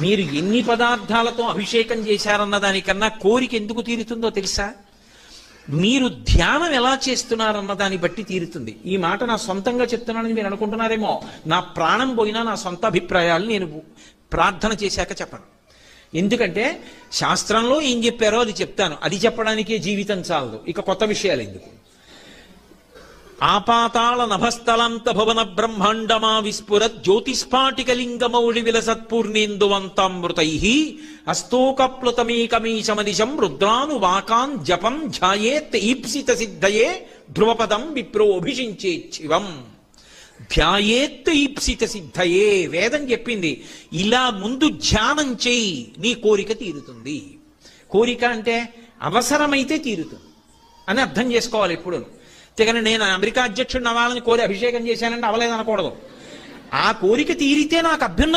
మీరు ఎన్ని పదార్థాలతో అభిషేకం చేశారన్న దానికన్నా కోరిక ఎందుకు తీరుతుందో తెలుసా? మీరు ధ్యానం ఎలా చేస్తున్నారన్న దాన్ని బట్టి తీరుతుంది. ఈ మాట నా సొంతంగా చెప్తున్నానని మీరు అనుకుంటున్నారేమో. నా ప్రాణం పోయినా నా సొంత అభిప్రాయాలు నేను ప్రార్థన చేశాక చెప్పను. ఎందుకంటే శాస్త్రంలో ఏం చెప్పారో అది చెప్తాను. అది చెప్పడానికే జీవితం చాలదు, ఇక కొత్త విషయాలు ఎందుకు. ఆపాతాళ నభస్థలంత భవన బ్రహ్మాండమా విస్ఫురత్ జ్యోతిస్ఫాటికలింగమౌళి విలసత్పూర్ణేందువంతామృతై అస్తోకప్లుతమేకమీశమనిశం రుద్రాను వాకాన్ జపం ధ్యాయేత్ ఈప్సిత సిద్ధయే ధ్రువపదం విప్రోభిషించేచ్చివం. ధ్యాయేత్ ఈప్సిత సిద్ధయే వేదం చెప్పింది. ఇలా ముందు ధ్యానం చేయి, నీ కోరిక తీరుతుంది. కోరిక అంటే అవసరమైతే తీరుతుంది అని అర్థం చేసుకోవాలి ఎప్పుడు. తెగని నేను అమెరికా అధ్యక్షుడిని అవ్వాలని కోరి అభిషేకం చేశానంటే అవలేదనకూడదు. ఆ కోరిక తీరితే నాకు అభ్యున్న